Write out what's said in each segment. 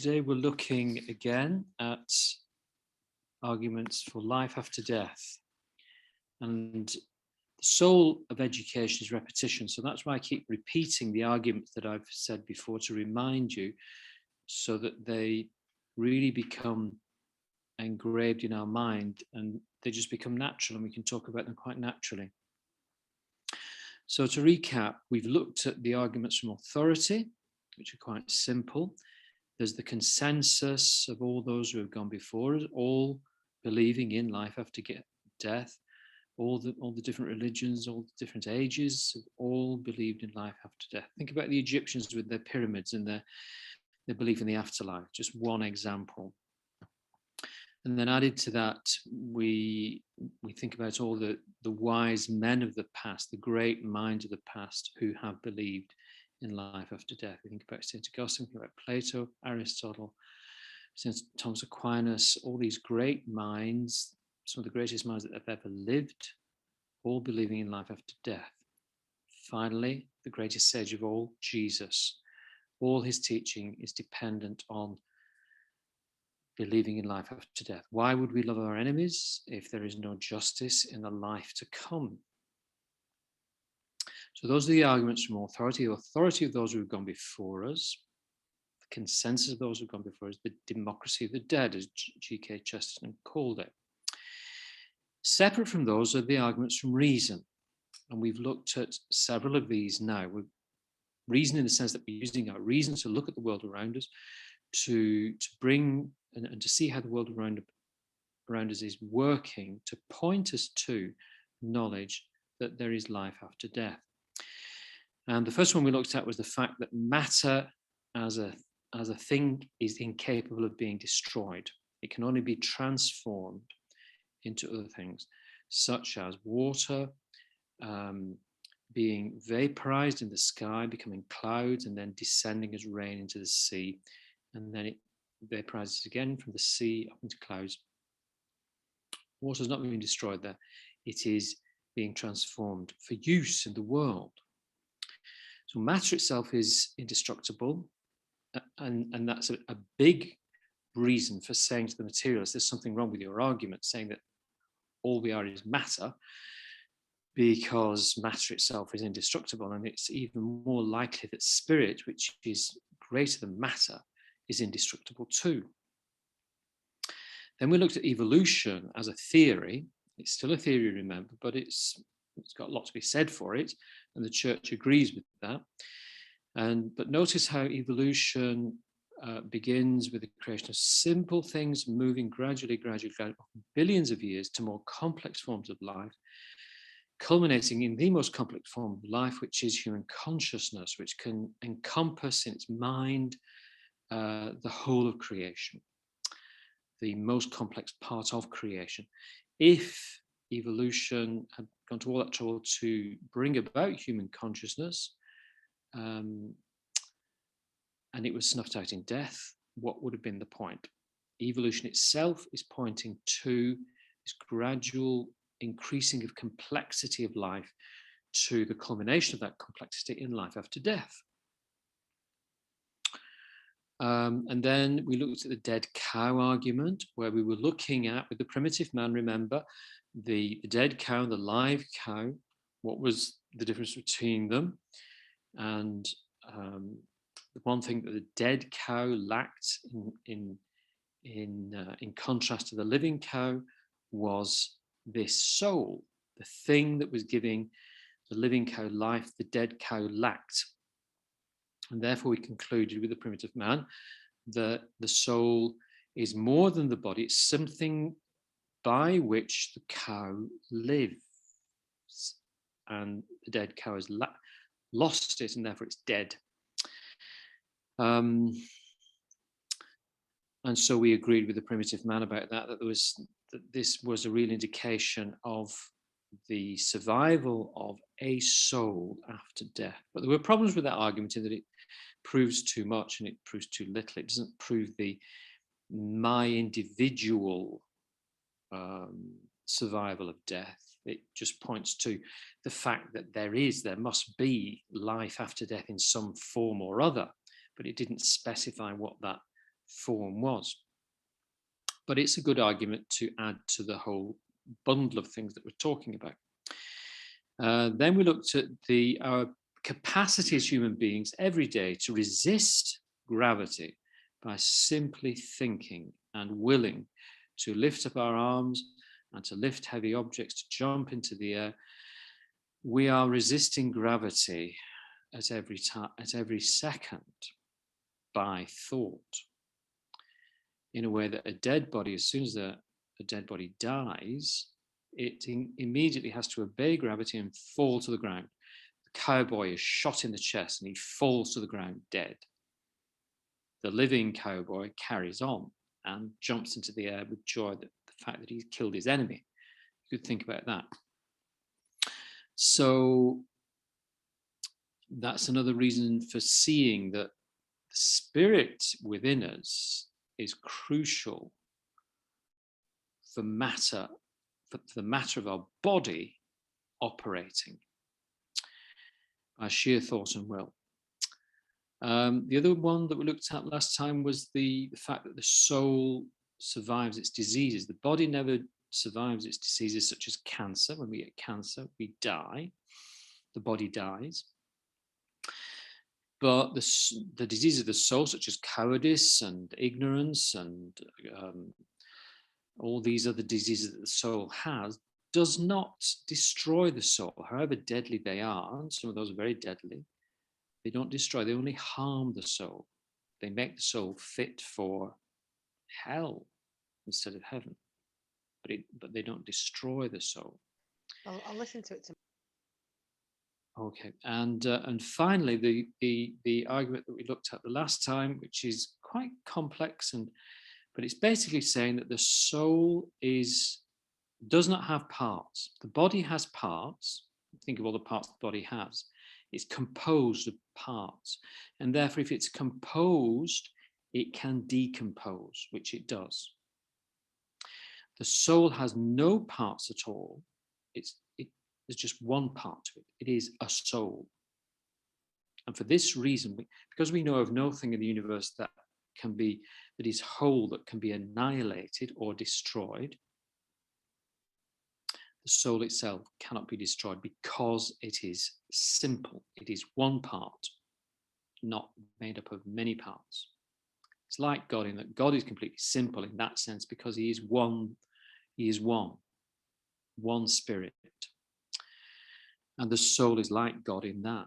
Today we're looking again at arguments for life after death. And the soul of education is repetition. So that's why I keep repeating the arguments that I've said before to remind you, so that they really become engraved in our mind and they just become natural and we can talk about them quite naturally. So to recap, we've looked at the arguments from authority, which are quite simple. There's the consensus of all those who have gone before us, all believing in life after death. All the different religions, all the different ages, have all believed in life after death. Think about the Egyptians with their pyramids and their belief in the afterlife, just one example. And then added to that, we think about all the wise men of the past, the great minds of the past who have believed in life after death. We think about St. Augustine, we think about Plato, Aristotle, St. Thomas Aquinas, all these great minds, some of the greatest minds that have ever lived, all believing in life after death. Finally, the greatest sage of all, Jesus. All his teaching is dependent on believing in life after death. Why would we love our enemies if there is no justice in the life to come? So those are the arguments from authority. The authority of those who have gone before us, the consensus of those who have gone before us, the democracy of the dead, as G.K. Chesterton called it. Separate from those are the arguments from reason. And we've looked at several of these now. Reason in the sense that we're using our reason to look at the world around us, to bring and to see how the world around us is working, to point us to knowledge that there is life after death. And the first one we looked at was the fact that matter as a thing is incapable of being destroyed. It can only be transformed into other things, such as water being vaporized in the sky, becoming clouds, and then descending as rain into the sea. And then it vaporizes again from the sea up into clouds. Water is not being destroyed there. It is being transformed for use in the world. So matter itself is indestructible. And that's a big reason for saying to the materialist, there's something wrong with your argument, saying that all we are is matter, because matter itself is indestructible. And it's even more likely that spirit, which is greater than matter, is indestructible too. Then we looked at evolution as a theory. It's still a theory, remember, but it's got a lot to be said for it, and the church agrees with that. But notice how evolution begins with the creation of simple things, moving gradually, billions of years to more complex forms of life, culminating in the most complex form of life, which is human consciousness, which can encompass in its mind the whole of creation, the most complex part of creation. If evolution had gone to all that trouble to bring about human consciousness, and it was snuffed out in death, what would have been the point? Evolution itself is pointing to this gradual increasing of complexity of life, to the culmination of that complexity in life after death. And then we looked at the dead cow argument, where we were looking at, with the primitive man, remember, the dead cow and the live cow, what was the difference between them? And the one thing that the dead cow lacked in contrast to the living cow was this soul, the thing that was giving the living cow life, the dead cow lacked. And therefore we concluded with the primitive man that the soul is more than the body. It's something by which the cow lives. And the dead cow has lost it, and therefore it's dead. And so we agreed with the primitive man about that this was a real indication of the survival of a soul after death. But there were problems with that argument in that it proves too much and it proves too little. It doesn't prove my individual survival of death. It just points to the fact that there must be life after death in some form or other, but it didn't specify what that form was. But it's a good argument to add to the whole bundle of things that we're talking about. Then we looked at our capacity as human beings every day to resist gravity by simply thinking and willing to lift up our arms and to lift heavy objects, to jump into the air. We are resisting gravity at every second by thought, in a way that a dead body, as soon as a dead body dies, it immediately has to obey gravity and fall to the ground. The cowboy is shot in the chest and he falls to the ground dead. The living cowboy carries on and jumps into the air with joy at the fact that he's killed his enemy. You could think about that. So that's another reason for seeing that the spirit within us is crucial for the matter of our body operating by sheer thought and will. The other one that we looked at last time was the fact that the soul survives its diseases. The body never survives its diseases, such as cancer. When we get cancer, we die. The body dies. But the diseases of the soul, such as cowardice and ignorance and all these other diseases that the soul has, does not destroy the soul, however deadly they are. And some of those are very deadly. They don't destroy, they only harm the soul. They make the soul fit for hell instead of heaven. But they don't destroy the soul. I'll listen to it tomorrow. Okay, and finally, the argument that we looked at the last time, which is quite complex, but it's basically saying that the soul does not have parts. The body has parts. Think of all the parts the body has. It's composed of parts, and therefore, if it's composed, it can decompose, which it does. The soul has no parts at all. There's just one part to it. It is a soul. And for this reason, because we know of nothing in the universe that is whole, that can be annihilated or destroyed, the soul itself cannot be destroyed because it is simple. It is one part, not made up of many parts. It's like God in that God is completely simple in that sense because he is one. He is one spirit. And the soul is like God in that.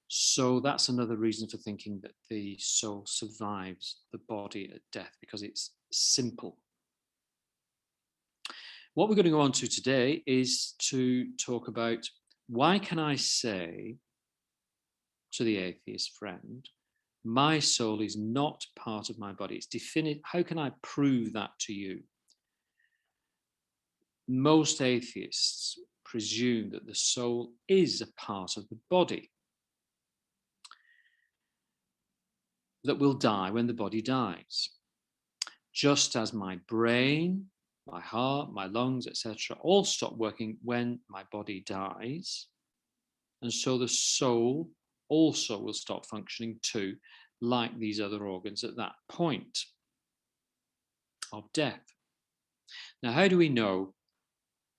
So that's another reason for thinking that the soul survives the body at death, because it's simple. What we're going to go on to today is to talk about, why can I say to the atheist friend, my soul is not part of my body? It's definite. How can I prove that to you? Most atheists presume that the soul is a part of the body that will die when the body dies. Just as my brain, my heart, my lungs, etc., all stop working when my body dies. And so the soul also will stop functioning too, like these other organs at that point of death. Now, how do we know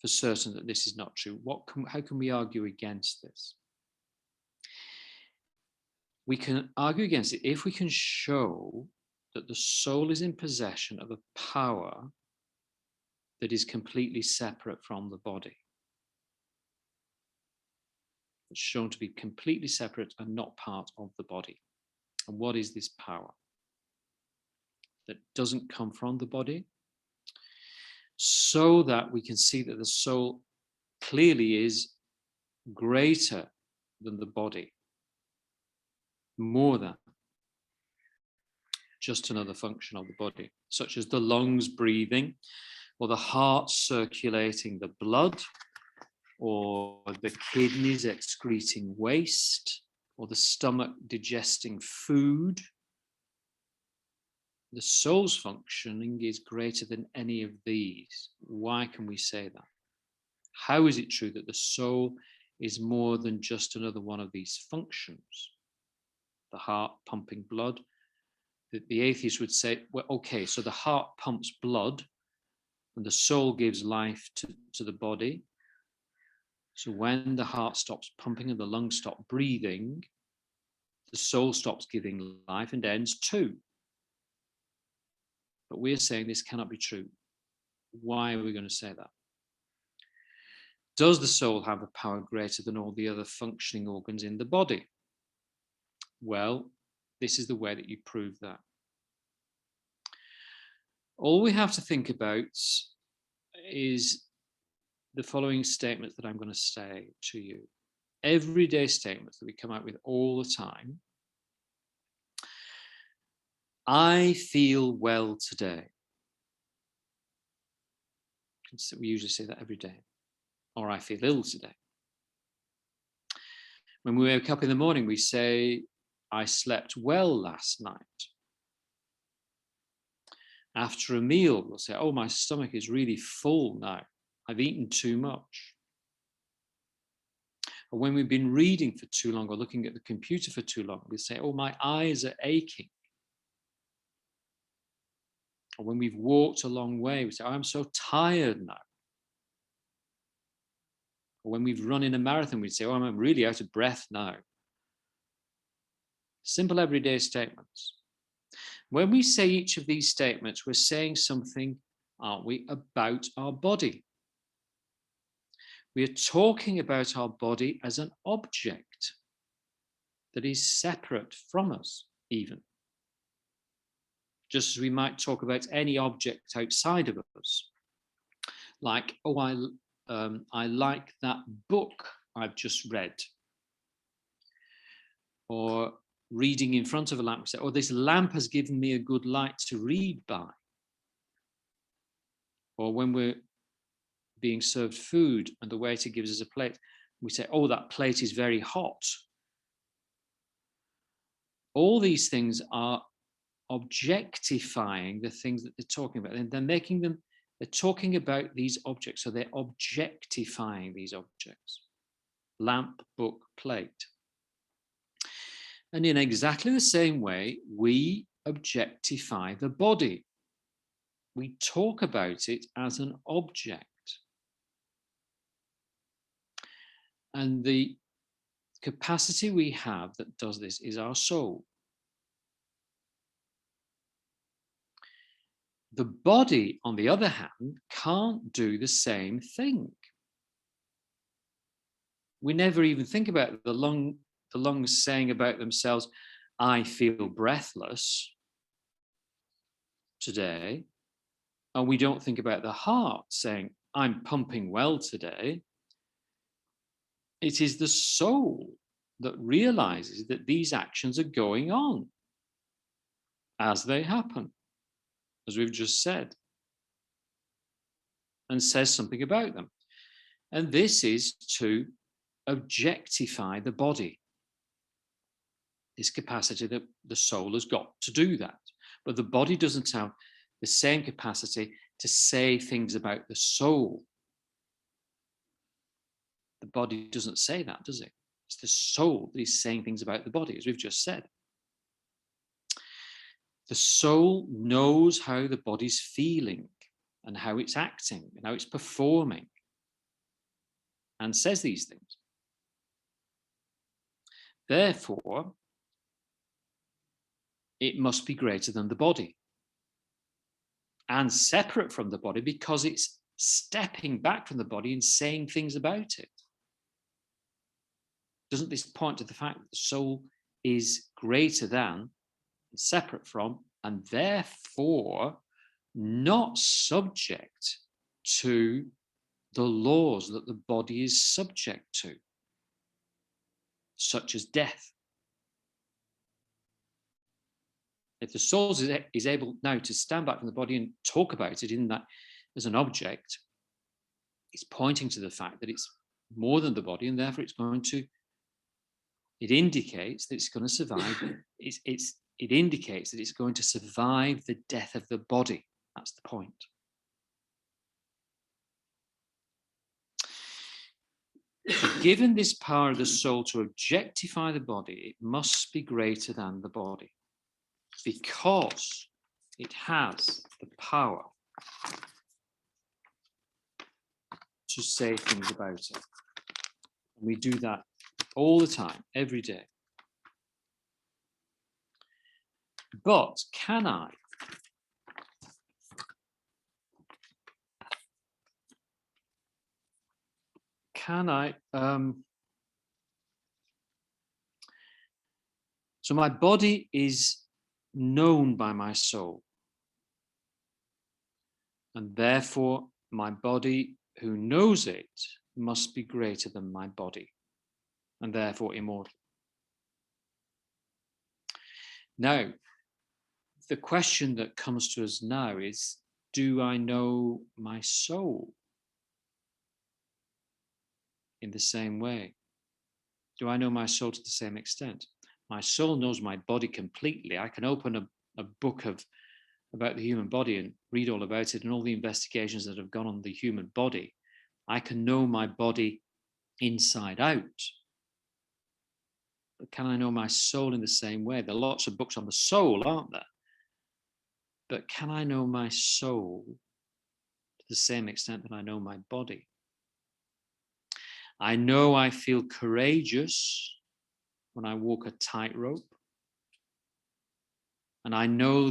for certain that this is not true? How can we argue against this? We can argue against it if we can show that the soul is in possession of a power that is completely separate from the body. It's shown to be completely separate and not part of the body. And what is this power that doesn't come from the body? So that we can see that the soul clearly is greater than the body, more than just another function of the body, such as the lungs breathing, or the heart circulating the blood, or the kidneys excreting waste, or the stomach digesting food. The soul's functioning is greater than any of these. Why can we say that? How is it true that the soul is more than just another one of these functions? The heart pumping blood, the atheist would say, well, okay, so the heart pumps blood and the soul gives life to the body. So when the heart stops pumping and the lungs stop breathing, the soul stops giving life and ends too. But we're saying this cannot be true. Why are we going to say that? Does the soul have a power greater than all the other functioning organs in the body? Well, this is the way that you prove that. All we have to think about is the following statements that I'm going to say to you. Everyday statements that we come out with all the time. I feel well today. We usually say that every day. Or I feel ill today. When we wake up in the morning, we say, I slept well last night. After a meal, we'll say, oh, my stomach is really full now. I've eaten too much. Or when we've been reading for too long or looking at the computer for too long, we say, oh, my eyes are aching. Or when we've walked a long way, we say, oh, I'm so tired now. Or when we've run in a marathon, we say, oh, I'm really out of breath now. Simple everyday statements. When we say each of these statements, we're saying something, aren't we, about our body. We are talking about our body as an object that is separate from us, even. Just as we might talk about any object outside of us. Like, oh, I like that book I've just read. Or reading in front of a lamp, we say, oh, this lamp has given me a good light to read by. Or when we're being served food and the waiter gives us a plate, we say, oh, that plate is very hot. All these things are objectifying the things that they're talking about. And they're talking about these objects, so they're objectifying these objects. Lamp, book, plate. And in exactly the same way, we objectify the body. We talk about it as an object. And the capacity we have that does this is our soul. The body, on the other hand, can't do the same thing. We never even think about the lungs saying about themselves, I feel breathless today. And we don't think about the heart saying, I'm pumping well today. It is the soul that realizes that these actions are going on as they happen, as we've just said, and says something about them. And this is to objectify the body. This capacity that the soul has got to do that. But the body doesn't have the same capacity to say things about the soul. The body doesn't say that, does it? It's the soul that is saying things about the body, as we've just said. The soul knows how the body's feeling and how it's acting and how it's performing and says these things. Therefore, it must be greater than the body and separate from the body because it's stepping back from the body and saying things about it. Doesn't this point to the fact that the soul is greater than, separate from, and therefore not subject to the laws that the body is subject to, such as death? If the soul is able now to stand back from the body and talk about it in that as an object, it's pointing to the fact that it's more than the body, and therefore it indicates that it's going to survive. It indicates that it's going to survive the death of the body. That's the point. Given this power of the soul to objectify the body, it must be greater than the body. because it has the power to say things about it. And we do that all the time, every day. But can I so my body is known by my soul, and therefore my body who knows it must be greater than my body, and therefore immortal. Now, the question that comes to us now is, do I know my soul in the same way? Do I know my soul to the same extent? My soul knows my body completely. I can open a book about the human body and read all about it and all the investigations that have gone on the human body. I can know my body inside out. But can I know my soul in the same way? There are lots of books on the soul, aren't there? But can I know my soul to the same extent that I know my body? I know I feel courageous when I walk a tightrope. And I know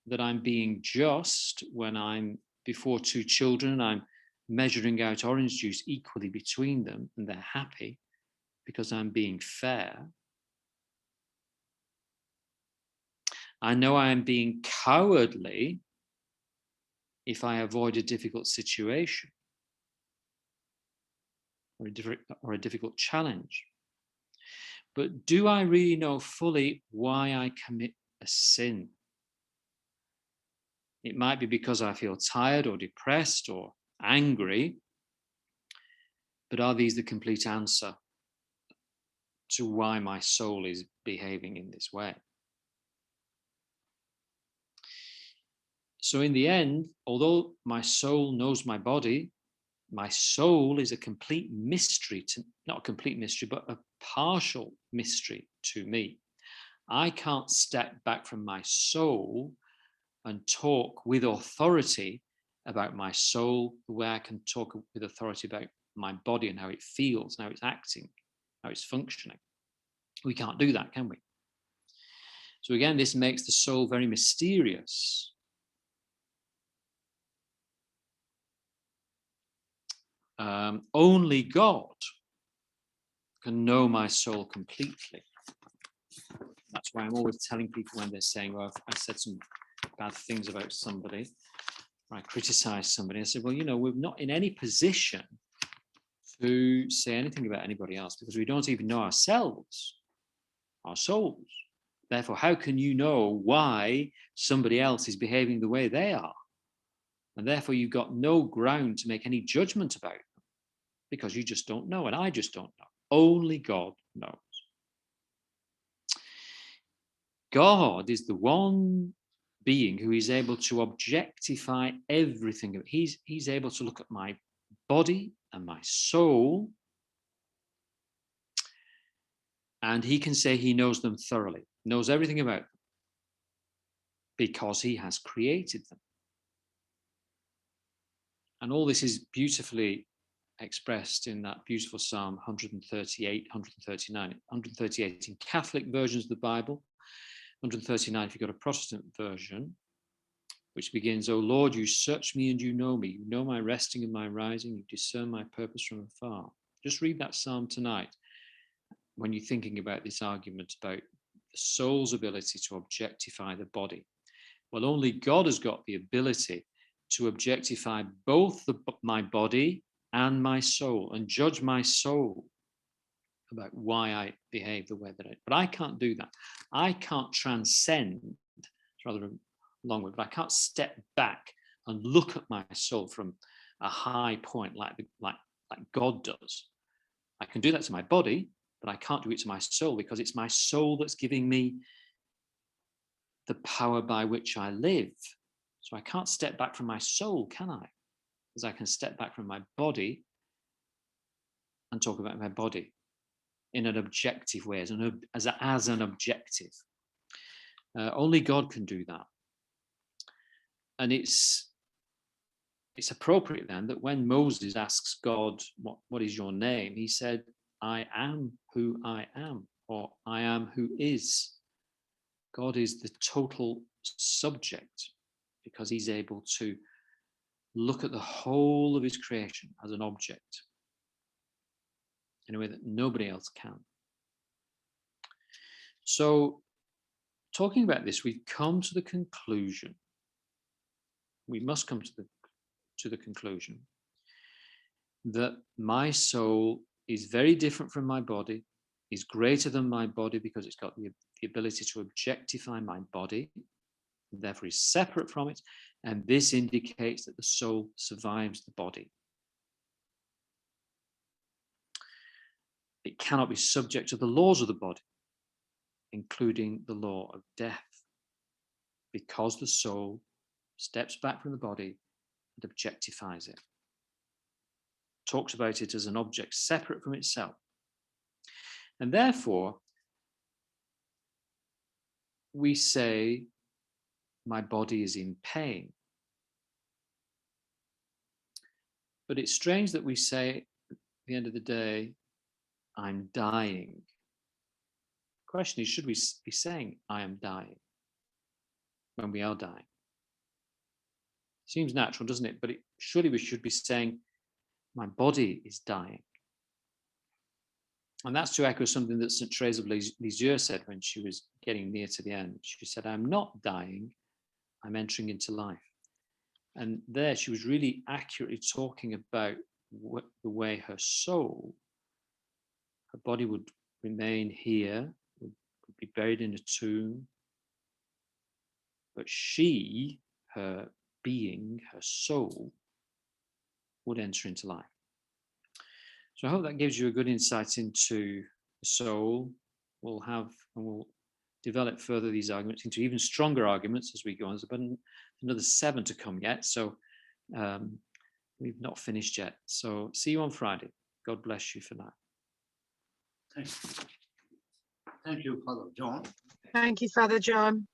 that I'm being just when I'm before two children, I'm measuring out orange juice equally between them, and they're happy because I'm being fair. I know I am being cowardly if I avoid a difficult situation or a difficult challenge. But do I really know fully why I commit a sin? It might be because I feel tired or depressed or angry, but are these the complete answer to why my soul is behaving in this way? So in the end, although my soul knows my body, my soul is a complete mystery not a complete mystery, but a partial mystery to me. I can't step back from my soul and talk with authority about my soul the way I can talk with authority about my body and how it feels, how it's acting, how it's functioning. We can't do that, can we? So again, this makes the soul very mysterious. Only God can know my soul completely. That's why I'm always telling people when they're saying, well, I said some bad things about somebody, or I criticize somebody, I said, well, we're not in any position to say anything about anybody else because we don't even know ourselves, our souls. Therefore, how can you know why somebody else is behaving the way they are? And therefore, you've got no ground to make any judgment about them because you just don't know, and I just don't know. Only God knows. God is the one being who is able to objectify everything. He's able to look at my body and my soul, and he can say he knows them thoroughly, knows everything about them, because he has created them. And all this is beautifully expressed in that beautiful Psalm 138, 139, 138 in Catholic versions of the Bible, 139 if you've got a Protestant version, which begins, O Lord, you search me and you know me. You know my resting and my rising. You discern my purpose from afar. Just read that psalm tonight when you're thinking about this argument about the soul's ability to objectify the body. Well, only God has got the ability to objectify both my body and my soul and judge my soul about why I behave the way that I do. But I can't do that. I can't transcend, it's rather a long word, but I can't step back and look at my soul from a high point like God does. I can do that to my body, but I can't do it to my soul because it's my soul that's giving me the power by which I live. So I can't step back from my soul, can I? Because I can step back from my body and talk about my body in an objective way, as an objective. Only God can do that. And it's appropriate then that when Moses asks God, what is your name? He said, I am who I am, or I am who is. God is the total subject because he's able to look at the whole of his creation as an object in a way that nobody else can. So, talking about this, we come to the conclusion, we must come to the conclusion that my soul is very different from my body, is greater than my body because it's got the ability to objectify my body, and therefore is separate from it, and this indicates that the soul survives the body. It cannot be subject to the laws of the body, including the law of death, because the soul steps back from the body and objectifies it, talks about it as an object separate from itself. And therefore, we say, my body is in pain. But it's strange that we say, at the end of the day, I'm dying. The question is, should we be saying, I am dying, when we are dying? Seems natural, doesn't it? But surely we should be saying, my body is dying. And that's to echo something that St. Therese of Lisieux said when she was getting near to the end. She said, I'm not dying, I'm entering into life. And there she was really accurately talking about the way her soul, her body would remain here, would be buried in a tomb, but she, her being, her soul, would enter into life. So I hope that gives you a good insight into the soul. We'll develop further these arguments into even stronger arguments as we go on. There's about another 7 to come yet, so we've not finished yet. So see you on Friday. God bless you for now. Thank you, Father John. Thank you, Father John.